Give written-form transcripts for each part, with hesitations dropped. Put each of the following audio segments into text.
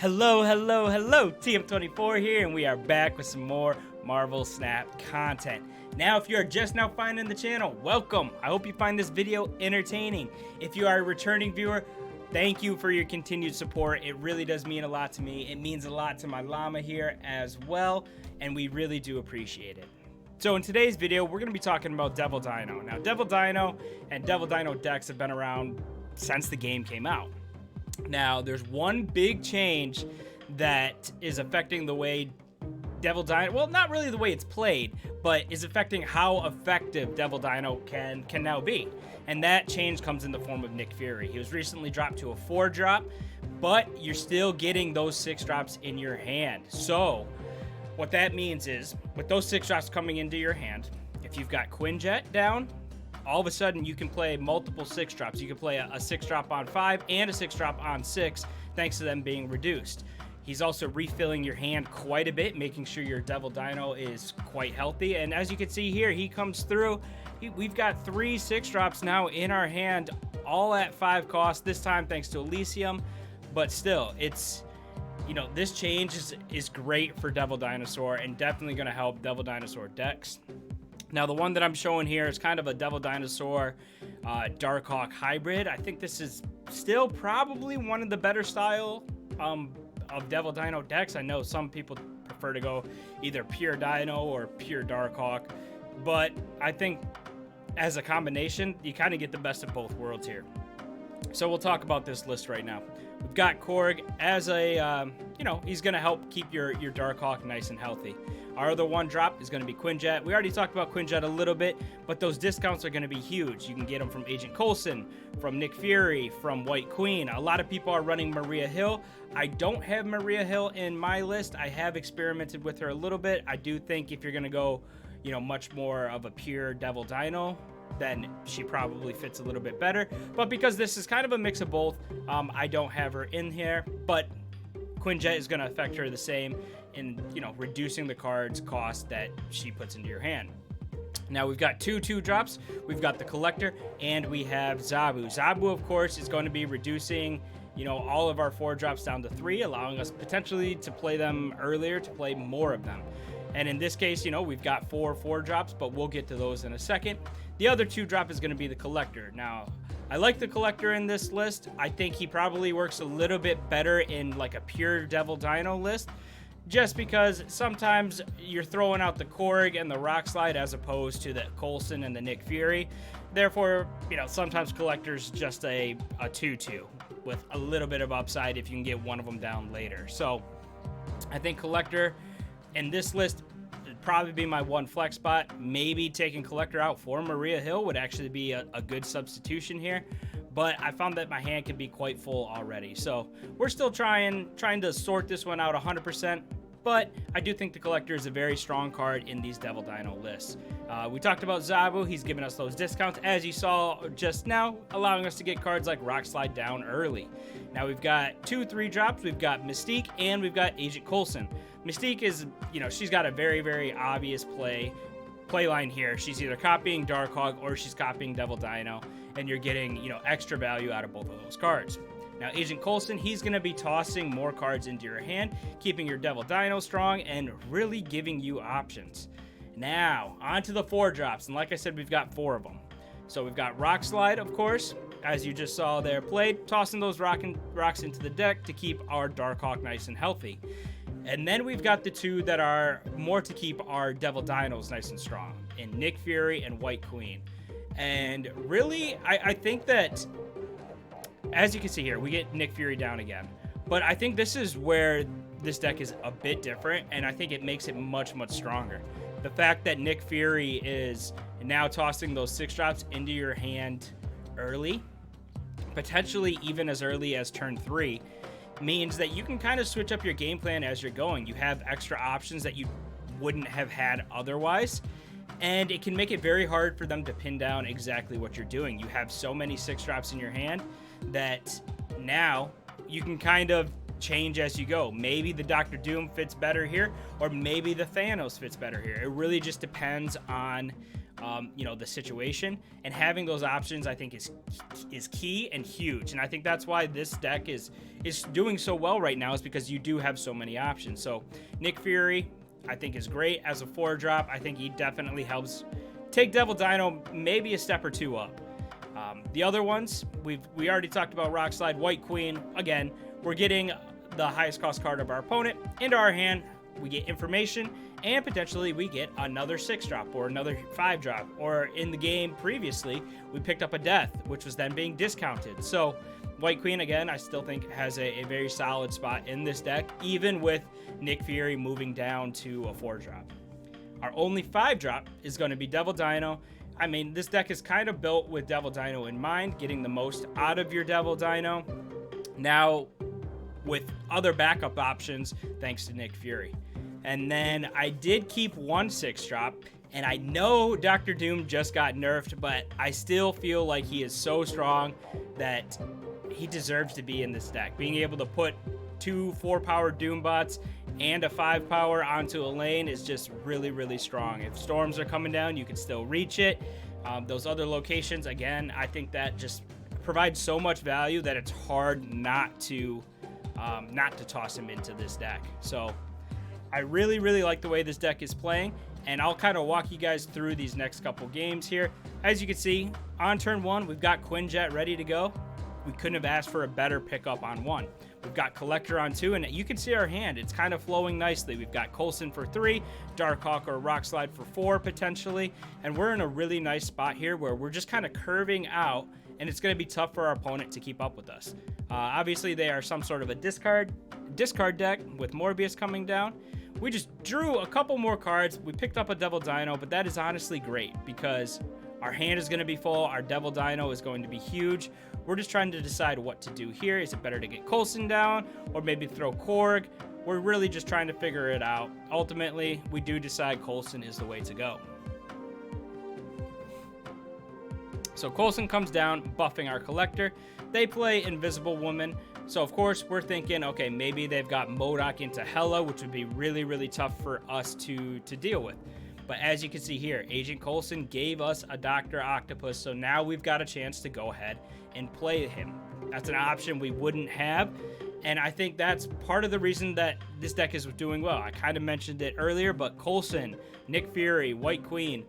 Hello, hello, hello, TM24 here, and we are back with some more Marvel Snap content. Now, if you are just now finding the channel, welcome. I hope you find this video entertaining. If you are a returning viewer, thank you for your continued support. It really does mean a lot to me. It means a lot to my llama here as well, and we really do appreciate it. So in today's video, we're going to be talking about Devil Dino. Now, Devil Dino and Devil Dino decks have been around since the game came out. Now, there's one big change that is affecting the way Devil Dino, well, not really the way it's played, but is affecting how effective Devil Dino can now be. And that change comes in the form of Nick Fury. He was recently dropped to a 4-drop, but you're still getting those 6 drops in your hand. So what that means is, with those 6 drops coming into your hand, if you've got Quinjet down, all of a sudden you can play multiple 6 drops. You can play a 6 drop on 5 and a 6 drop on 6, thanks to them being reduced. He's also refilling your hand quite a bit, making sure your Devil Dino is quite healthy. And as you can see here, he comes through. We've got 3 6 drops now in our hand, all at 5 cost, this time thanks to Elysium. But still, it's, you know, this change is great for Devil Dinosaur and definitely going to help Devil Dinosaur decks. Now, the one that I'm showing here is kind of a Devil Dinosaur Darkhawk hybrid. I think this is still probably one of the better style of Devil Dino decks. I know some people prefer to go either pure Dino or pure Darkhawk, but I think as a combination, you kind of get the best of both worlds here. So we'll talk about this list right now. We've got Korg as a, you know, he's going to help keep your Darkhawk nice and healthy. Our other 1-drop is going to be Quinjet. We already talked about Quinjet a little bit, but those discounts are going to be huge. You can get them from Agent Coulson, from Nick Fury, from White Queen. A lot of people are running Maria Hill. I don't have Maria Hill in my list. I have experimented with her a little bit. I do think if you're going to go, you know, much more of a pure Devil Dino, then she probably fits a little bit better. But because this is kind of a mix of both, I don't have her in here. But Quinjet is going to affect her the same in, you know, reducing the card's cost that she puts into your hand. Now we've got 2 2-drops. We've got the Collector and we have Zabu. Zabu, of course, is going to be reducing, you know, all of our 4-drops down to 3, allowing us potentially to play them earlier, to play more of them. And in this case, you know, we've got 4 4-drops, but we'll get to those in a second. The other 2-drop is going to be the Collector. Now, I like the Collector in this list. I think he probably works a little bit better in like a pure Devil Dino list, just because sometimes you're throwing out the Korg and the Rock Slide as opposed to the Coulson and the Nick Fury. Therefore, you know, sometimes Collector's just a 2-2 with a little bit of upside if you can get one of them down later. So I think Collector in this list would probably be my 1 flex spot. Maybe taking Collector out for Maria Hill would actually be a good substitution here. But I found that my hand can be quite full already. So we're still trying to sort this one out 100%. But I do think the Collector is a very strong card in these Devil Dino lists. We talked about Zabu. He's giving us those discounts, as you saw just now, allowing us to get cards like Rock Slide down early. Now we've got 2 3-drops. We've got Mystique and we've got Agent Coulson. Mystique is, you know, she's got a very, very obvious play line here. She's either copying Darkhawk or she's copying Devil Dino, and you're getting, you know, extra value out of both of those cards. Now, Agent Coulson, he's going to be tossing more cards into your hand, keeping your Devil Dino strong, and really giving you options. Now, on to the 4-drops, and like I said, we've got 4 of them. So we've got Rock Slide, of course, as you just saw there played, tossing those rocks into the deck to keep our Darkhawk nice and healthy. And then we've got the 2 that are more to keep our Devil Dinos nice and strong, in Nick Fury and White Queen. And really, I think that, as you can see here, we get Nick Fury down again. But I think this is where this deck is a bit different, and I think it makes it much, much stronger. The fact that Nick Fury is now tossing those 6-drops into your hand early, potentially even as early as turn 3, means that you can kind of switch up your game plan as you're going. You have extra options that you wouldn't have had otherwise, and it can make it very hard for them to pin down exactly what you're doing. You have so many 6-drops in your hand that now you can kind of change as you go. Maybe the Doctor Doom fits better here, or maybe the Thanos fits better here. It really just depends on you know, the situation, and having those options I think is key and huge. And I think that's why this deck is doing so well right now, is because you do have so many options. So Nick Fury I think is great as a 4-drop. I think he definitely helps take Devil Dino maybe a step or two up. The other ones, we already talked about Rock Slide, White Queen. Again, we're getting the highest cost card of our opponent into our hand. We get information, and potentially we get another 6-drop or another 5-drop. Or in the game previously, we picked up a death, which was then being discounted. So White Queen, again, I still think has a very solid spot in this deck, even with Nick Fury moving down to a 4-drop. Our only 5-drop is going to be Devil Dino. I mean, this deck is kind of built with Devil Dino in mind, getting the most out of your Devil Dino. Now, with other backup options, thanks to Nick Fury. And then I did keep one 6-drop, and I know Dr. Doom just got nerfed, but I still feel like he is so strong that he deserves to be in this deck. Being able to put 2 4-power Doom bots and a 5-power onto a lane is just really, really strong. If storms are coming down, you can still reach it. Those other locations, again, I think that just provides so much value that it's hard not to toss him into this deck. So I really, really like the way this deck is playing, and I'll kind of walk you guys through these next couple games here. As you can see, on turn 1, we've got Quinjet ready to go. We couldn't have asked for a better pickup on 1. We've got Collector on 2, and you can see our hand. It's kind of flowing nicely. We've got Coulson for 3, Darkhawk or Rock Slide for 4 potentially, and we're in a really nice spot here where we're just kind of curving out, and it's going to be tough for our opponent to keep up with us. Obviously, they are some sort of a discard deck with Morbius coming down. We just drew a couple more cards. We picked up a Devil Dino, but that is honestly great because our hand is going to be full. Our Devil Dino is going to be huge. We're just trying to decide what to do here. Is it better to get Coulson down or maybe throw Korg? We're really just trying to figure it out. Ultimately, we do decide Coulson is the way to go. So Coulson comes down, buffing our Collector. They play Invisible Woman. So, of course, we're thinking, okay, maybe they've got MODOK into Hela, which would be really, really tough for us to deal with. But as you can see here, Agent Coulson gave us a Dr. Octopus, so now we've got a chance to go ahead and play him. That's an option we wouldn't have, and I think that's part of the reason that this deck is doing well. I kind of mentioned it earlier, but Coulson, Nick Fury, White Queen,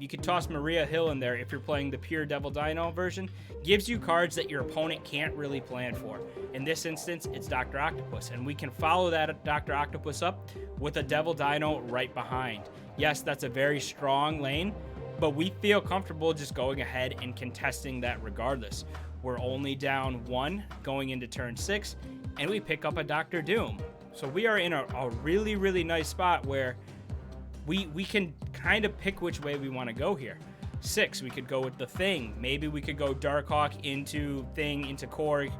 you could toss Maria Hill in there if you're playing the pure Devil Dino version, gives you cards that your opponent can't really plan for. In this instance, it's Dr. Octopus, and we can follow that Dr. Octopus up with a Devil Dino right behind. Yes, that's a very strong lane, but we feel comfortable just going ahead and contesting that regardless. We're only down 1 going into turn 6, and we pick up a Dr. Doom. So we are in a really, really nice spot where we can kind of pick which way we want to go here. 6, we could go with the Thing. Maybe we could go Darkhawk into Thing, into Korg.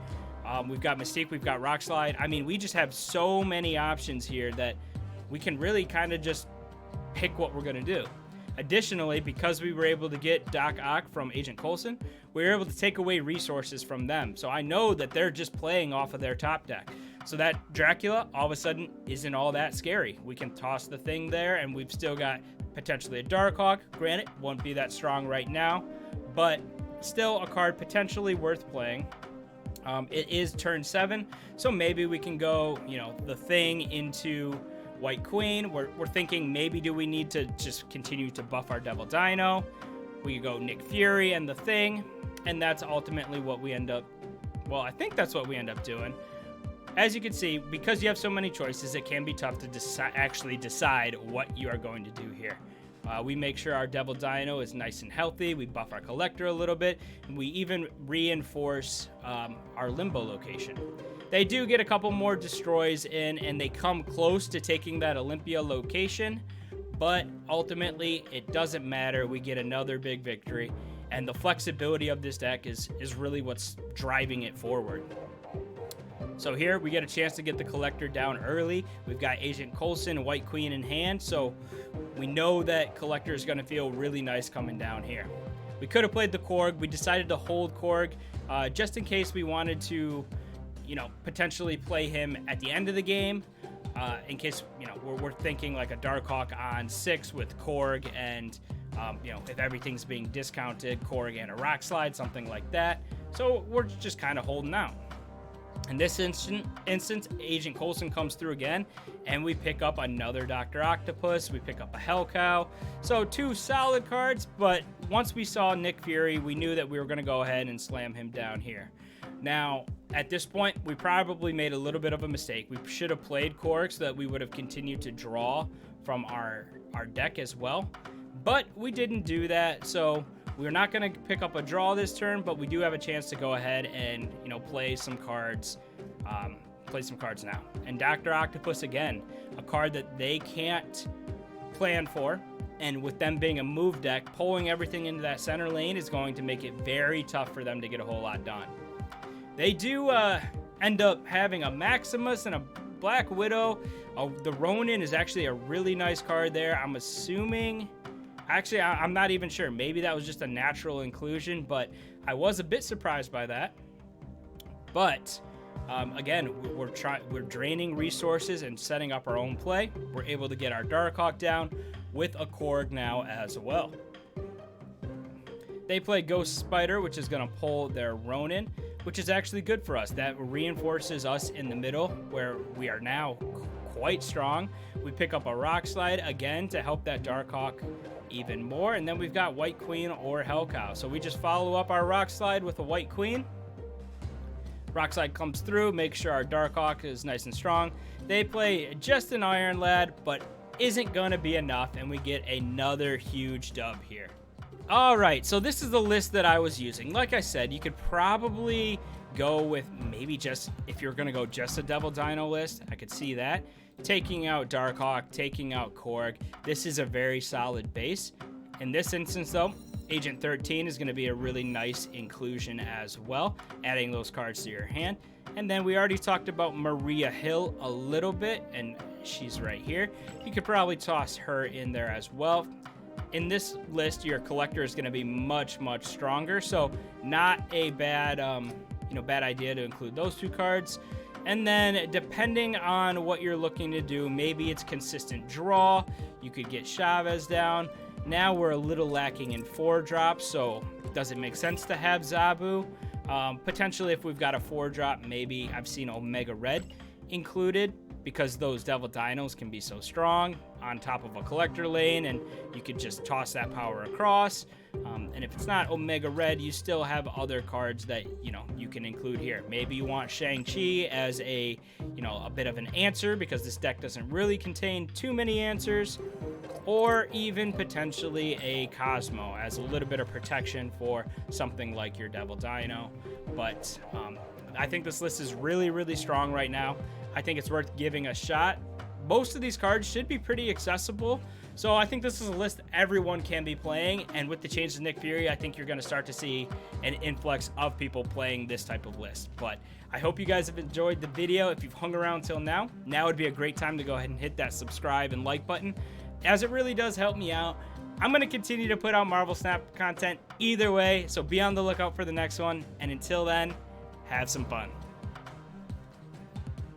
We've got Mystique, we've got Rock Slide. I mean, we just have so many options here that we can really kind of just pick what we're going to do. Additionally, because we were able to get Doc Ock from Agent Coulson, we were able to take away resources from them. So I know that they're just playing off of their top deck. So that Dracula all of a sudden isn't all that scary. We can toss the Thing there, and we've still got potentially a Darkhawk. Granted, won't be that strong right now, but still a card potentially worth playing. It is turn 7, so maybe we can go, you know, the Thing into White Queen. We're thinking maybe do we need to just continue to buff our Devil Dino? We could go Nick Fury and the Thing, and that's ultimately what we end up, well, I think that's what we end up doing. As you can see, because you have so many choices, it can be tough to actually decide what you are going to do here. We make sure our Devil Dino is nice and healthy. We buff our Collector a little bit, and we even reinforce our Limbo location. They do get a couple more destroys in, and they come close to taking that Olympia location, but ultimately it doesn't matter. We get another big victory, and the flexibility of this deck is really what's driving it forward. So here we get a chance to get the Collector down early. We've got Agent Coulson and White Queen in hand, so we know that Collector is going to feel really nice coming down here. We could have played the Korg. We decided to hold Korg just in case we wanted to, you know, potentially play him at the end of the game. In case, you know, we're thinking like a Darkhawk on 6 with Korg and You know, if everything's being discounted, Korg and a Rock Slide, something like that. So we're just kind of holding out. In this instance, Agent Coulson comes through again, and we pick up another Dr. Octopus. We pick up a Hell Cow. So 2 solid cards, but once we saw Nick Fury, we knew that we were going to go ahead and slam him down here. Now, at this point, we probably made a little bit of a mistake. We should have played Korg so that we would have continued to draw from our deck as well. But we didn't do that, so we're not going to pick up a draw this turn, but we do have a chance to go ahead and, you know, play some cards now. And Dr. Octopus, again, a card that they can't plan for. And with them being a move deck, pulling everything into that center lane is going to make it very tough for them to get a whole lot done. They do end up having a Maximus and a Black Widow. The Ronin is actually a really nice card there. I'm assuming... Actually, I'm not even sure. Maybe that was just a natural inclusion, but I was a bit surprised by that. But again, we're draining resources and setting up our own play. We're able to get our Darkhawk down with a Korg now as well. They play Ghost Spider, which is going to pull their Ronin, which is actually good for us. That reinforces us in the middle, where we are now quite strong. We pick up a Rock Slide again to help that Darkhawk even more, and then we've got White Queen or Hell Cow. So we just follow up our Rock Slide with a White Queen. Rock Slide comes through, make sure our Darkhawk is nice and strong. They play just an Iron Lad, but isn't gonna be enough, and we get another huge dub here. All right, so this is the list that I was using. Like I said, you could probably go with maybe just, if you're gonna go just a Devil Dino list, I could see that. Taking out Darkhawk, taking out Korg. This is a very solid base. In this instance, though, Agent 13 is going to be a really nice inclusion as well, adding those cards to your hand. And then we already talked about Maria Hill a little bit, and she's right here. You could probably toss her in there as well. In this list, your collector is going to be much, much stronger, so not a bad, bad idea to include those 2 cards. And then depending on what you're looking to do, maybe it's consistent draw. You could get Chavez down. Now we're a little lacking in 4-drop, so does it make sense to have Zabu? Potentially, if we've got a 4-drop, maybe I've seen Omega Red included, because those Devil Dinos can be so strong on top of a collector lane, and you could just toss that power across. And if it's not Omega Red, you still have other cards that, you can include here. Maybe you want Shang-Chi as a bit of an answer, because this deck doesn't really contain too many answers, or even potentially a Cosmo as a little bit of protection for something like your Devil Dino. But I think this list is really, really strong right now. I think it's worth giving a shot. Most of these cards should be pretty accessible, so I think this is a list everyone can be playing, and with the changes to Nick Fury, I think you're going to start to see an influx of people playing this type of list. But I hope you guys have enjoyed the video. If you've hung around till now would be a great time to go ahead and hit that subscribe and like button, as it really does help me out. I'm going to continue to put out Marvel Snap content either way, so be on the lookout for the next one, and until then, have some fun.